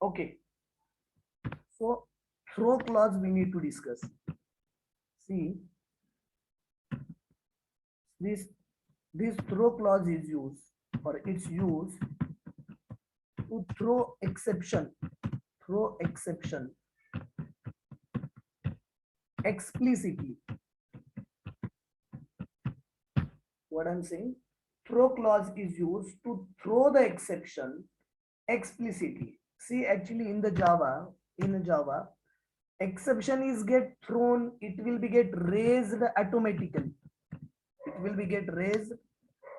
Okay, so throw clause we need to discuss. See, this throw clause is used, or it's used to throw exception explicitly. What I'm saying, throw clause is used to throw the exception explicitly. See, actually in Java, exception is get thrown, it will be get raised automatically. It will be get raised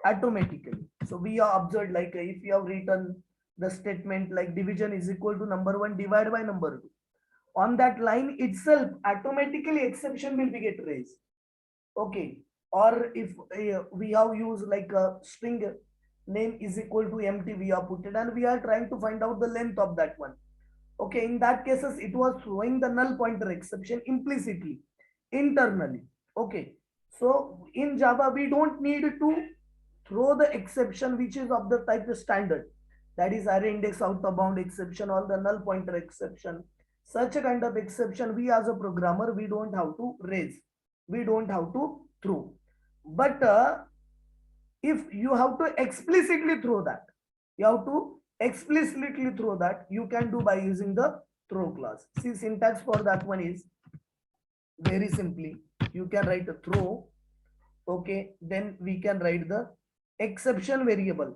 automatically. So we are observed, like if you have written the statement like division is equal to number 1 divided by number 2, on that line itself automatically exception will be get raised. Okay, or if we have used like a string name is equal to empty, we have put it and we are trying to find out the length of that one. Okay, in that cases it was throwing the null pointer exception implicitly internally. Okay, so in Java we don't need to throw the exception which is of the type of standard, that is array index out of bound exception or the null pointer exception. Such a kind of exception we as a programmer we don't have to raise, we don't have to throw. But if you have to explicitly throw that, you have to explicitly throw that, you can do by using the throw clause. See, syntax for that one is very simply, you can write a throw. Okay, then we can write the exception variable.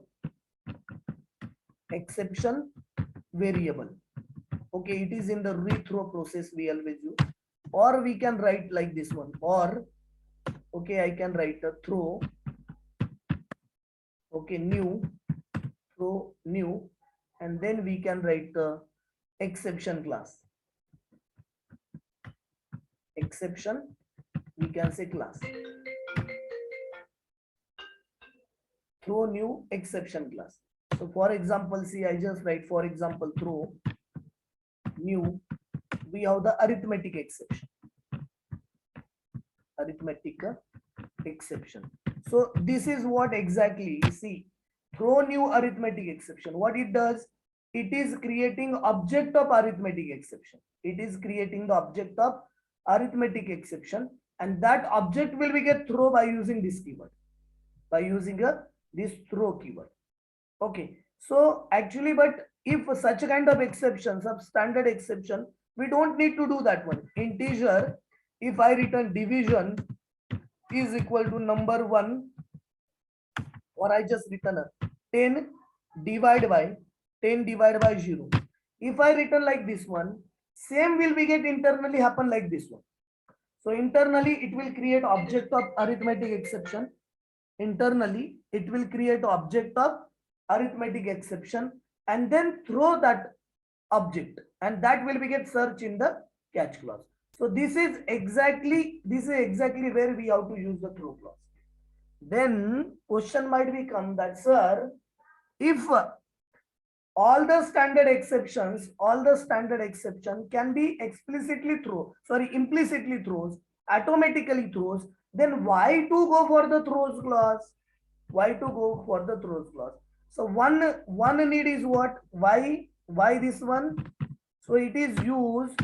Okay, it is in the rethrow process we always use. Or we can write like this one, or okay, I can write a throw. Okay, new, throw new, and then we can write the exception class. Exception, we can say class. Throw new exception class. So for example, see, I just write for example throw new, we have the arithmetic exception. So this is what exactly, see, throw new arithmetic exception. What it does, it is creating object of arithmetic exception. It is creating the object of arithmetic exception, and that object will be get throw by using this keyword, by using this throw keyword. Okay, so actually, but if such a kind of exception, substandard exception, we don't need to do that one. Integer, if I return division is equal to number 1, or I just return a 10 divided by 0. If I return like this one, same will be get internally happen like this one. So internally it will create object of arithmetic exception. Internally it will create object of arithmetic exception and then throw that object, and that will be get search in the catch clause. So this is exactly where we have to use the throw clause. Then question might become that, sir, if all the standard exception can be implicitly throws, automatically throws, then why to go for the throws clause? Why to go for the throws clause? So one need is what? Why this one? So it is used,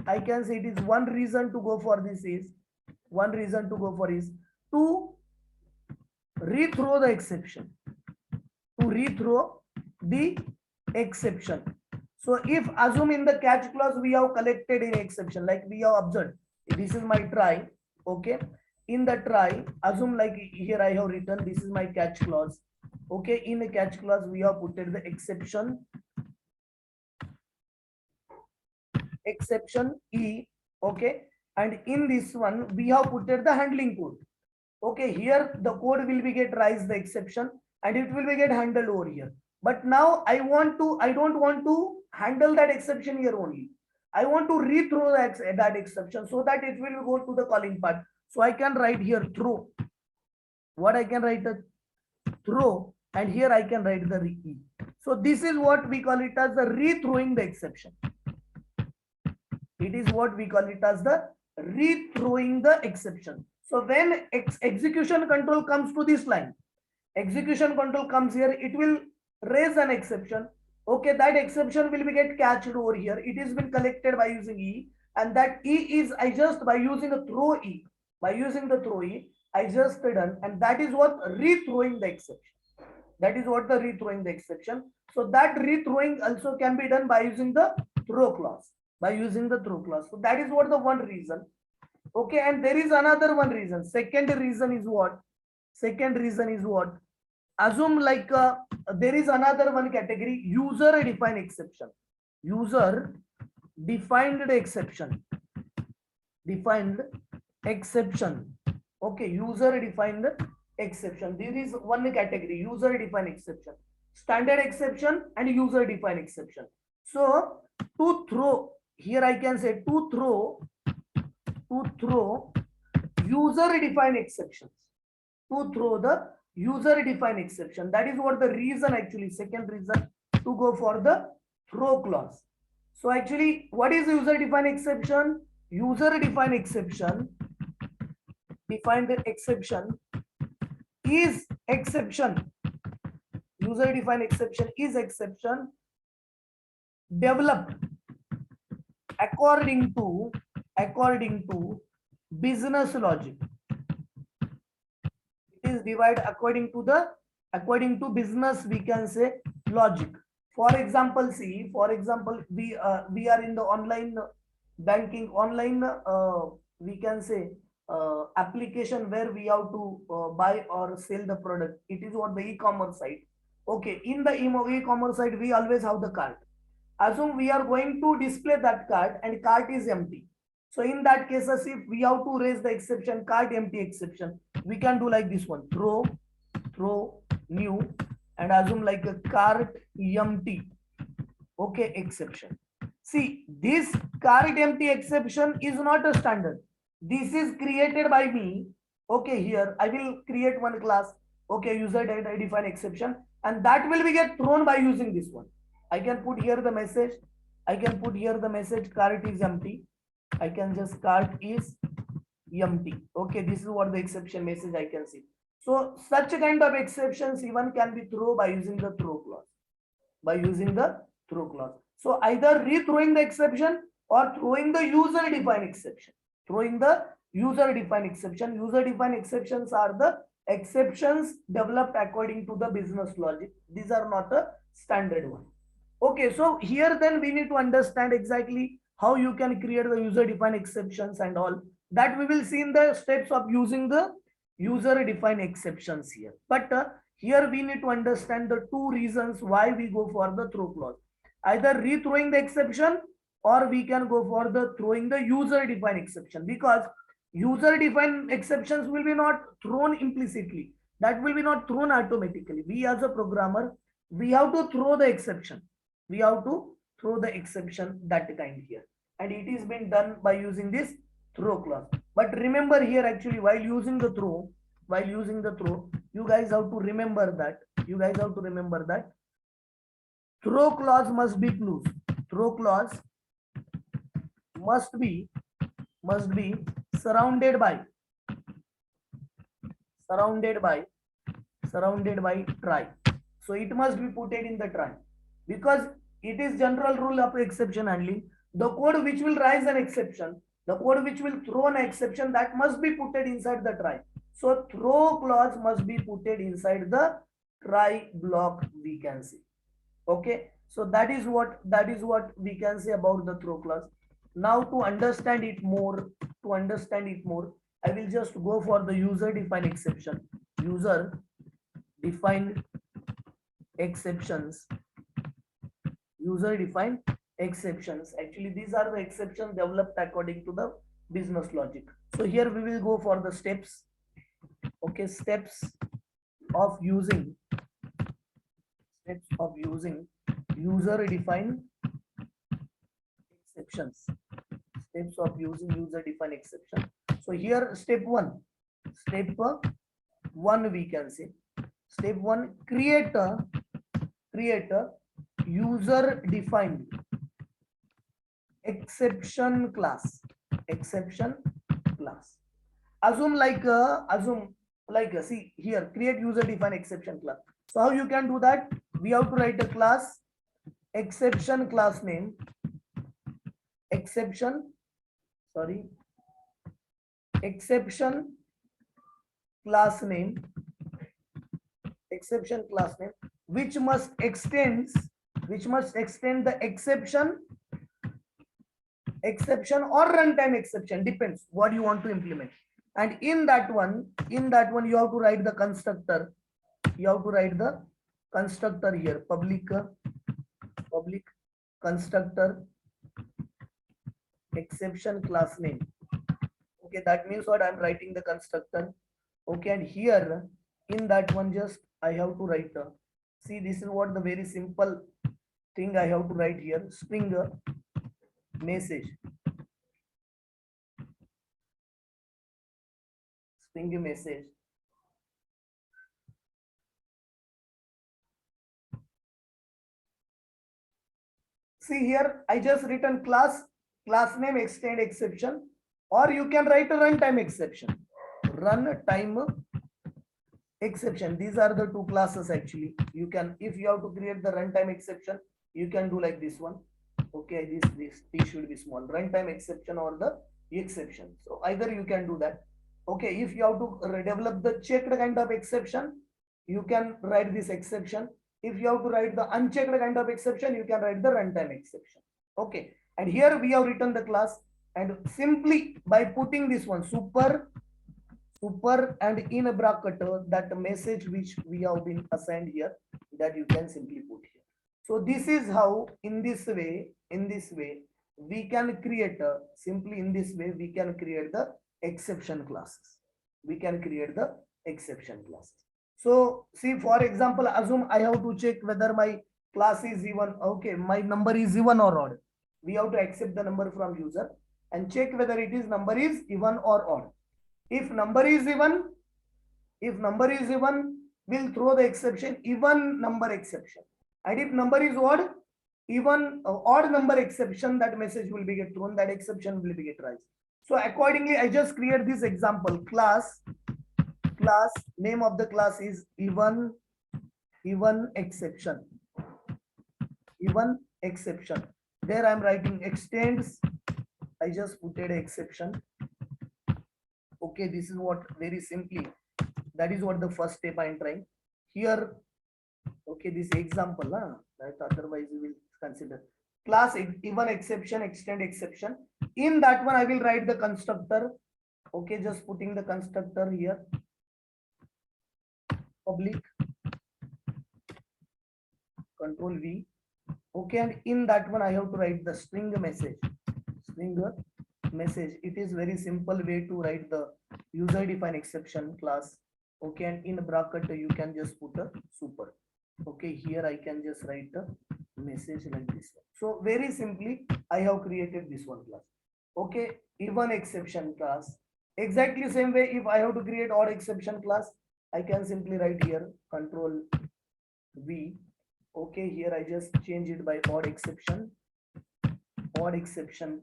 I can say it is one reason to go for this is to rethrow the exception. So if assume in the catch clause we have collected an exception, like we have observed, this is my try. Okay, in the try, assume like here I have written this is my catch clause. Okay, in the catch clause we have put the exception E. Okay, and in this one we have put the handling code. Okay, here the code will be get rise the exception and it will be get handled over here. But now I don't want to handle that exception here only. I want to rethrow that exception so that it will go to the calling part. So I can write here throw. What I can write the throw, and here I can write the re. So this is what we call it as the rethrowing the exception. It is what we call it as the rethrowing the exception. So when execution control comes to this line, execution control comes here, it will raise an exception. Okay, that exception will be get catched over here. It has been collected by using E, and that E is I just by using a throw E. By using the throw E, I just done, and that is what rethrowing the exception. That is what the rethrowing the exception. So that rethrowing also can be done by using the throw clause. By using the throw clause. So that is what the one reason. Okay, and there is another one reason. Second reason is what? Second reason is what? Assume like there is another one category, user defined exception. User defined exception. Defined exception. Okay, user defined exception. There is one category, user defined exception. Standard exception and user defined exception. So to throw, here I can say to throw user defined exceptions. To throw the user defined exception. That is what the reason actually, second reason to go for the throw clause. So actually, what is user defined exception? User defined exception, defined exception is exception. User defined exception is exception developed according to business logic. It is divided according to business, we can say logic. For example, see, for example, we are in the online banking, online we can say application where we have to buy or sell the product. It is what the e-commerce site. Okay, in the e-commerce site, we always have the cart. Assume we are going to display that cart and cart is empty. So in that cases, if we have to raise the exception, cart empty exception, we can do like this one, throw new, and assume like a cart empty. Okay, exception. See, this cart empty exception is not a standard. This is created by me. Okay, here I will create one class. Okay, user define exception, and that will be get thrown by using this one. I can put here the message. I can put here the message cart is empty. I can just cart is empty. Okay, this is what the exception message I can see. So such a kind of exceptions even can be thrown by using the throw clause. By using the throw clause. So either rethrowing the exception or throwing the user defined exception. Throwing the user defined exception. User defined exceptions are the exceptions developed according to the business logic. These are not a standard one. Okay, so here then we need to understand exactly how you can create the user defined exceptions and all that we will see in the steps of using the user defined exceptions here. But here we need to understand the two reasons why we go for the throw clause. Either rethrowing the exception or we can go for the throwing the user defined exception, because user defined exceptions will be not thrown implicitly. That will be not thrown automatically. We as a programmer, we have to throw the exception. We have to throw the exception that kind here. And it is been done by using this throw clause. But remember here actually while using the throw, you guys have to remember that throw clause must be close. Throw clause must be surrounded by try. So it must be put in the try, because it is general rule of exception handling. The code which will raise an exception, the code which will throw an exception, that must be put inside the try. So throw clause must be put inside the try block, we can see. Okay, so that is what we can say about the throw clause. Now to understand it more, I will just go for the user defined exception. User defined exceptions. User defined exceptions. Actually, these are the exceptions developed according to the business logic. So here we will go for the steps. Okay, steps of using user defined exceptions. Steps of using user defined exception. So here step one we can say. Step one, create a user defined exception class. Assume see here, create user defined exception class. So how you can do that? We have to write a class exception class name, exception class name, which must extend the exception or runtime exception, depends what you want to implement. And in that one you have to write the constructor. You have to write the constructor here, public constructor exception class name. Okay, that means what I'm writing the constructor. Okay, and here in that one just I have to write see, this is what the very simple thing I have to write here, string message, see here I just written class name extend exception, or you can write a runtime exception. These are the two classes actually. You can, if you have to create the runtime exception, you can do like this one. Okay, this t should be small, runtime exception or the exception. So either you can do that. Okay, if you have to develop the checked kind of exception, you can write this exception. If you have to write the unchecked kind of exception, you can write the runtime exception. Okay, and here we have written the class, and simply by putting this one super and in a bracket that message which we have been assigned here, that you can simply put here. So this is how in this way we can create simply in this way we can create the exception classes. So see, for example, assume I have to check whether my class is even, okay, my number is even or odd. We have to accept the number from user and check whether it is number is even or odd. If number is even, we'll throw the exception even number exception. And if number is odd, even odd number exception, that message will be get thrown, that exception will be get raised. So accordingly, I just create this example class name of the class is even exception. There I'm writing extends. I just put an exception. Okay, this is what very simply, that is what the first step I'm trying here. Okay, this example, that otherwise we will consider class even exception, extend exception. In that one, I will write the constructor. Okay, just putting the constructor here, public control V. Okay, and in that one, I have to write the string message. It is very simple way to write the user defined exception class. Okay, and in bracket you can just put a super. Okay, here I can just write a message like this one. So very simply I have created this one class. Okay, even exception class. Exactly same way, if I have to create odd exception class, I can simply write here control V. Okay, here I just change it by odd exception,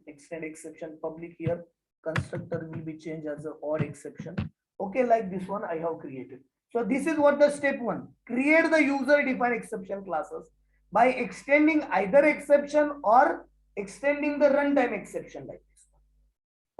extend exception, public here constructor will be changed as an odd exception. Okay, like this one I have created. So this is what the step one, create the user defined exception classes by extending either exception or extending the runtime exception like this.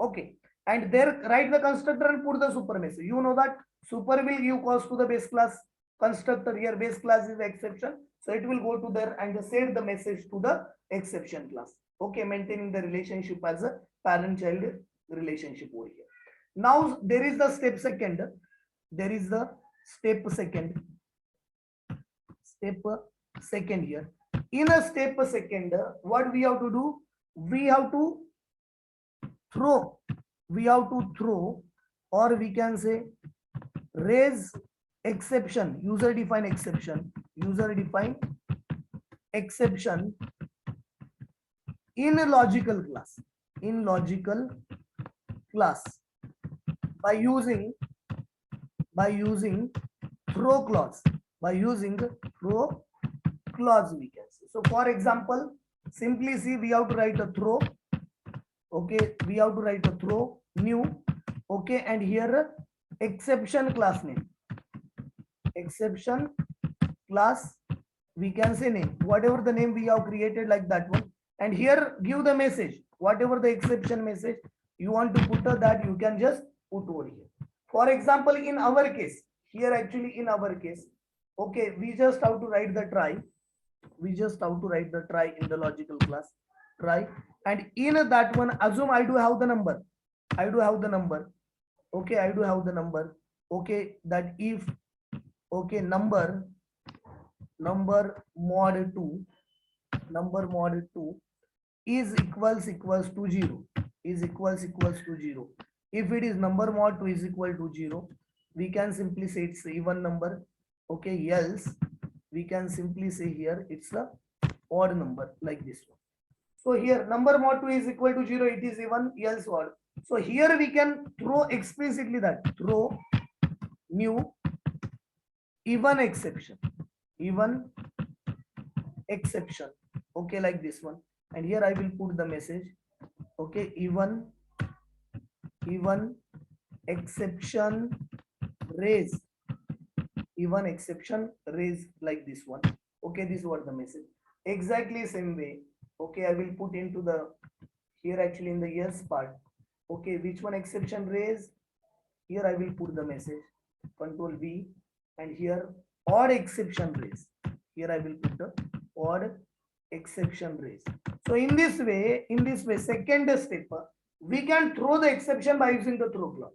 Okay, and there write the constructor and put the super message. You know that super will give cost to the base class constructor. Here base class is exception, so it will go to there and send the message to the exception class. Okay, maintaining the relationship as a parent child relationship over here. Now there is the step second. Step second here. In a step second, what we have to do? We have to throw, or we can say raise exception, user defined exception in a logical class by using throw clause, we can say. So for example, simply see, we have to write a throw. Okay, we have to write a throw new. Okay, and here exception class name, we can say name, whatever the name we have created like that one. And here give the message, whatever the exception message you want to put that you can just put over here. For example, in our case, here actually in our case, okay, we just have to write the try. We just have to write the try in the logical class, try. And in that one, assume I do have the number. I do have the number. Okay, I do have the number. Okay, that if, okay, number mod 2, number mod 2 is equals to 0, is equals to 0. If it is number mod 2 is equal to 0, we can simply say it's even number. Okay, else we can simply say here it's a odd number like this one. So here number mod 2 is equal to 0, it is even, else odd. So here we can throw explicitly that, throw new even exception, even exception. Okay, like this one. And here I will put the message. Okay, even exception raise, even exception raise like this one. Okay, this was the message. Exactly same way. Okay, I will put into the here actually in the yes part. Okay, which one exception raise? Here I will put the message. Control V, and here odd exception raise. Here I will put the odd exception raise. So in this way, second step, we can throw the exception by using the throw clause.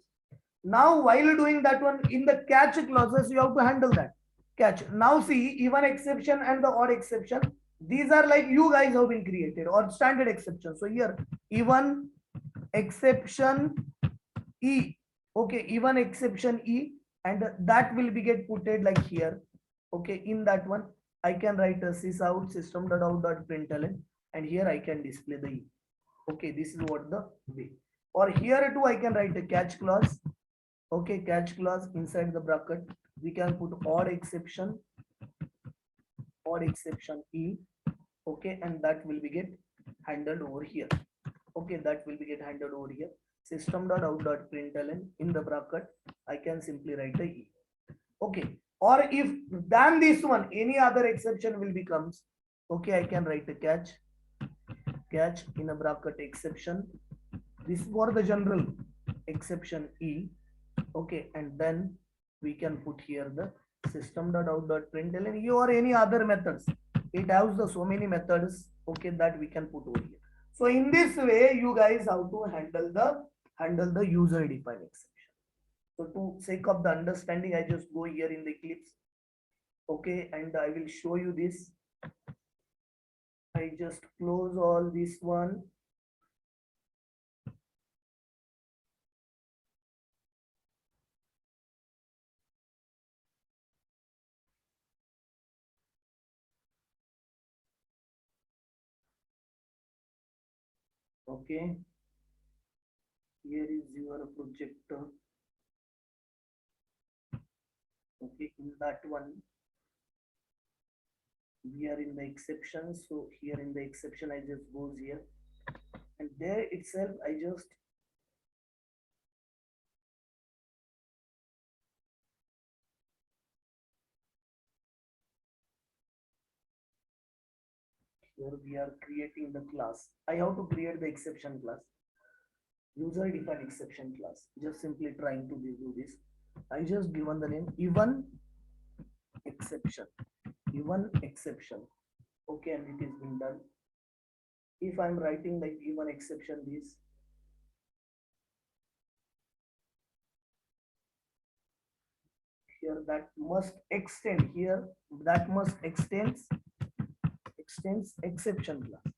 Now, while doing that one in the catch clauses, you have to handle that catch. Now see, even exception and the odd exception, these are like you guys have been created or standard exception. So here, even exception E, okay, even exception E, and that will be get putted like here. Okay, in that one, I can write a sysout system.out.println, and here I can display the E. Okay, this is what the way. Or here too, I can write a catch clause. Okay, catch clause inside the bracket. We can put odd exception E. Okay, and that will be get handled over here. Okay, that will be get handled over here. System.out.println in the bracket, I can simply write a E. Okay, or if than this one, any other exception will becomes. Okay, I can write a catch in a bracket exception. This is for the general exception E. Okay, and then we can put here the system.out.println E or any other methods. It has the so many methods. Okay, that we can put over here. So in this way, you guys have to handle the user defined exception. So to sake of the understanding, I just go here in the Eclipse. Okay, and I will show you this. I just close all this one. Okay, here is your projector. Okay, in that one, we are in the exception. So here in the exception, I just goes here, and there itself, I just here we are creating the class. I have to create the exception class, user defined exception class. Just simply trying to do this. I just given the name even exception, okay, and it is been done. If I'm writing like even exception this, here that must extend, here that must extends exception class.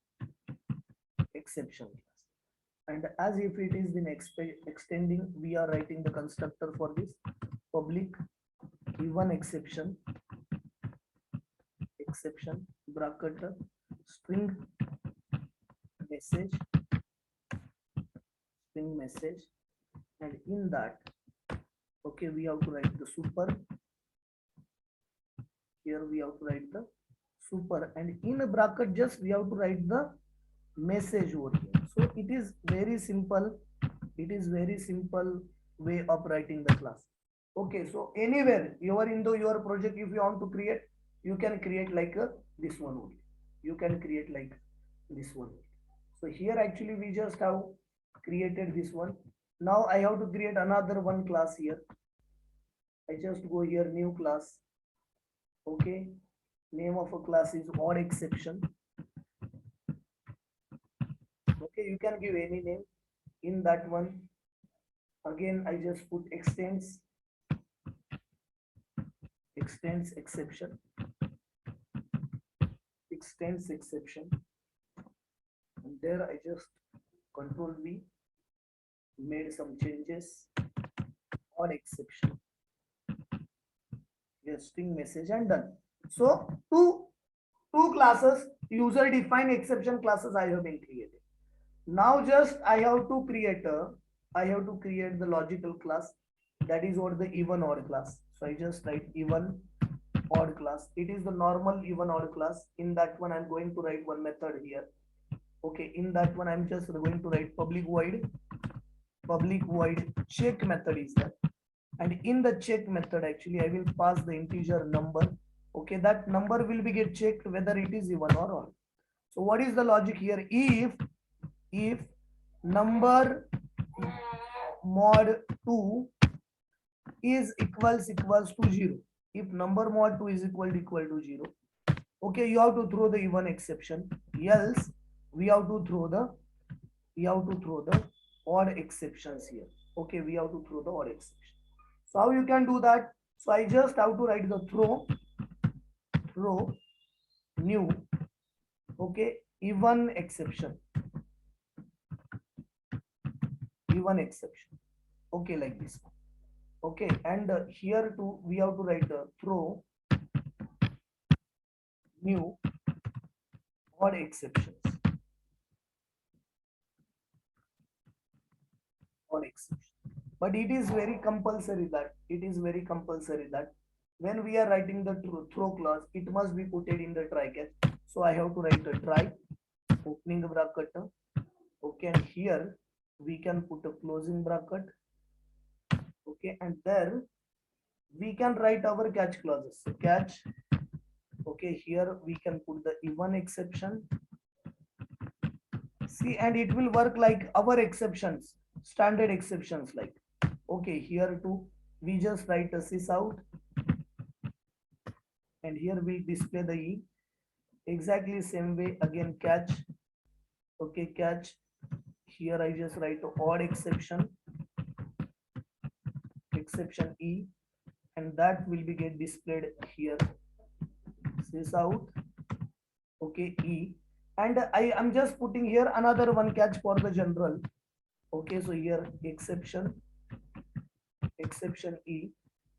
And as if it is been extending, we are writing the constructor for this public even exception bracket string message, and in that, okay, we have to write the super. Here we have to write the super, and in a bracket just we have to write the message over here. So it is very simple. Way of writing the class. Okay, so anywhere you are into your project, if you want to create, You can create like this one only. You can create like this one. So here actually we just have created this one. Now I have to create another one class here. I just go here, new class. Okay. Name of a class is odd exception. Okay, you can give any name in that one. Again, I just put extends exception, extends exception, and there I just control V, made some changes, odd exception, string message, and done. So two classes, user defined exception classes I have been created. Now just I have to create the logical class, that is what the even odd class. So I just write even odd class. It is the normal even odd class. In that one I'm going to write one method here. Okay, in that one I'm just going to write public void check method is there. And in the check method actually I will pass the integer number. Okay, that number will be get checked whether it is even or odd. So what is the logic here? If number mod 2 is equals to 0, if number mod 2 is equal to 0, okay, you have to throw the even exception, else we have to throw the odd exceptions here. Okay, we have to throw the odd exception. So how you can do that? So I just have to write the throw new, okay, even exception, okay, like this. Okay, and here too we have to write the throw new odd exceptions, but it is very compulsory that when we are writing the throw clause, it must be put in the try catch. So I have to write the try opening bracket, okay, and here we can put a closing bracket, okay, and there we can write our catch clauses. So catch, okay, here we can put the even exception. See, and it will work like our exceptions, standard exceptions, like, okay, here too we just write a sys out, and here we display the e, exactly same way. Again catch, okay, catch, here I just write odd exception e, and that will be get displayed here, sys out, okay, e, and I am just putting here another one catch for the general. Okay, so here exception e,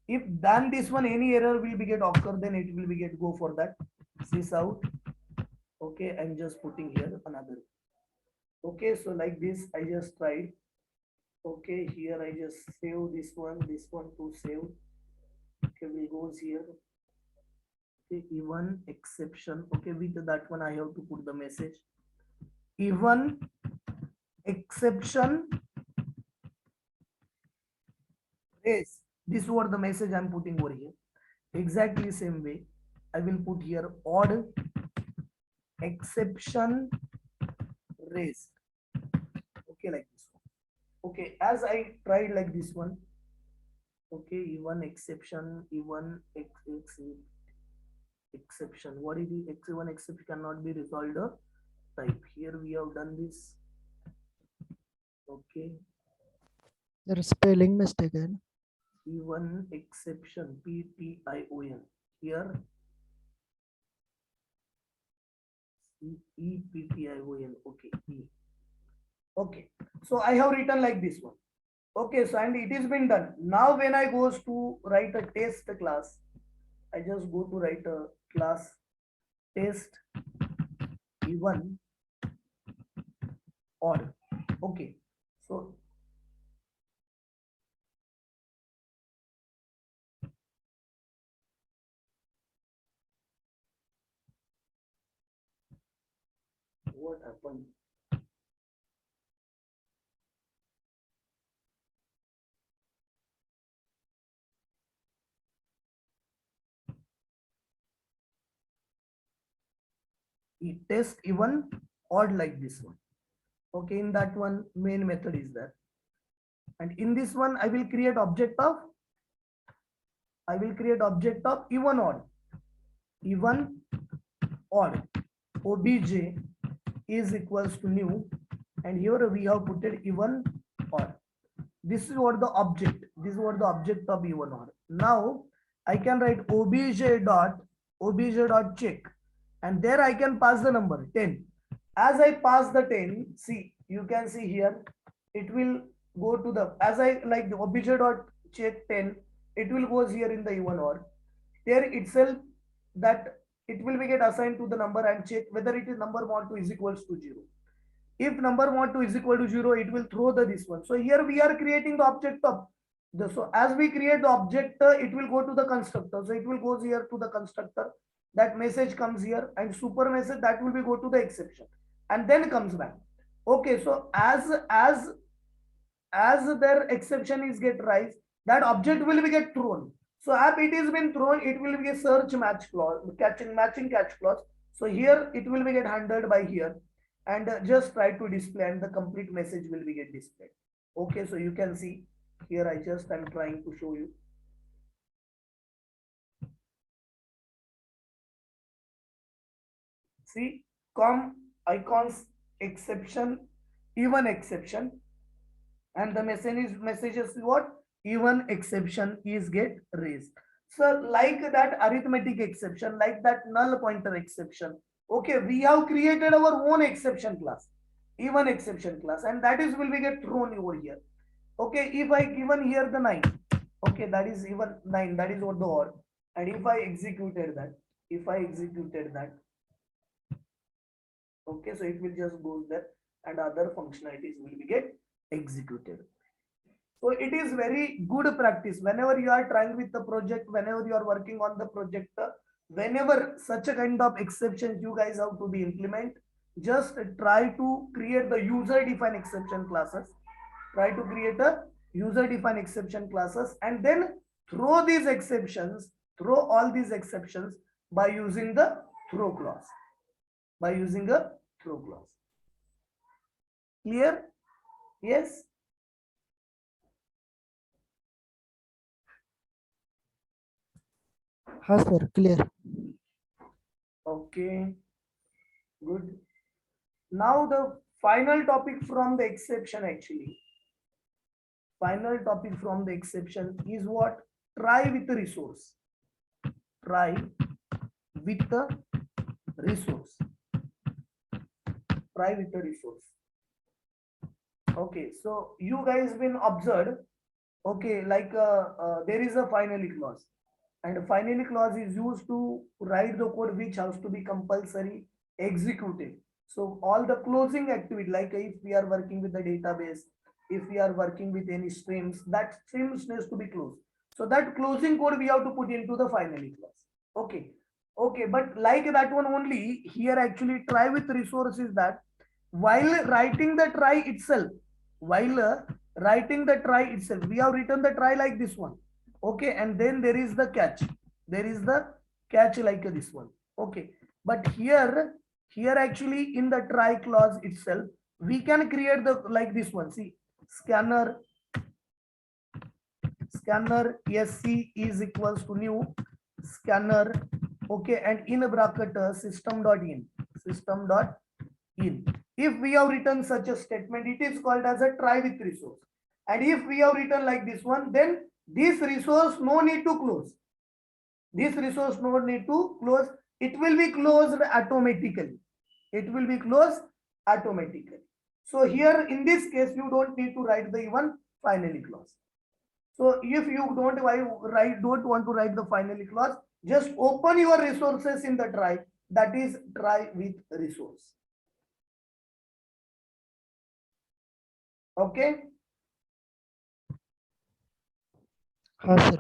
if than this one any error will be get occur, then it will be get go for that sys out. Okay, I'm just putting here another. Okay, so like this I just tried. Okay, here I just save this one to save. Okay, we goes here. Okay, even exception. Okay, with that one I have to put the message even exception raise. This was the message I'm putting over here. Exactly same way I will put here odd exception raise. Okay, like this one. Okay, as I tried like this one. Okay, even exception, exception. What is the one exception cannot be resolved type? Here we have done this. Okay, There is spelling mistake. even exception, PTION. Here EPTION. Okay, E. Okay, so I have written like this one. Okay, so and it is been done. Now when I goes to write a test class, I just go to write a class test even odd. Okay, so what happened? test even odd like this one. Okay, in that one main method is there. And in this one, I will create object of even odd. Even odd. Obj is equals to new. And here we have put it even odd. This is what the object. This is what the object of even odd. Now I can write obj dot check. And there I can pass the number 10. As I pass the 10, see, you can see here, it will go to the, as I like the obj dot check 10, it will goes here in the even odd. There itself that it will be get assigned to the number and check whether it is number mod 2 is equals to 0. If number mod 2 is equal to 0, it will throw the this one. So here we are creating the object of the, so as we create the object, it will go to the constructor. So it will goes here to the constructor. That message comes here and super message that will be go to the exception and then comes back. Okay, so as their exception is get rise, that object will be get thrown. So app it is been thrown, it will be a search match clause, matching catch clause. So here it will be get handled by here and just try to display and the complete message will be get displayed. Okay, so you can see here I just am trying to show you. See, icons exception, even exception, and the message is what? Even exception is get raised. So like that arithmetic exception, like that null pointer exception. Okay, we have created our own exception class, even exception class, and that is will be get thrown over here. Okay, if I given here the 9, okay, that is even 9, that is what the odd. And if I executed that, okay, so it will just go there and other functionalities will be get executed. So it is very good practice whenever you are trying with the project, whenever you are working on the project, whenever such a kind of exceptions you guys have to be implement, just try to create the user defined exception classes. Try to create a user defined exception classes and then throw all these exceptions by using the throw clause. Clear? Yes. हाँ sir, clear. Okay, good. Now the final topic from the exception actually. Final topic from the exception is what? Try with the resource. Try with the resource. Try with the resource. Okay, so you guys been observed. Okay, like there is a finally clause. And a finally clause is used to write the code which has to be compulsory executed. So all the closing activity, like if we are working with the database, if we are working with any streams, that streams needs to be closed. So that closing code we have to put into the finally clause. Okay. Okay, but like that one only, here actually try with resources that while writing the try itself, we have written the try like this one. Okay, and then there is the catch. Like this one. Okay, but here actually in the try clause itself, we can create the like this one. See, scanner sc is equals to new scanner. Okay, and in a bracket system.in. If we have written such a statement, it is called as a try with resource. And if we have written like this one, then this resource no need to close. It will be closed automatically. So here in this case, you don't need to write the even finally clause. So if you don't want to write the finally clause, just open your resources in the try. That is try with resource. Okay. हाँ sir.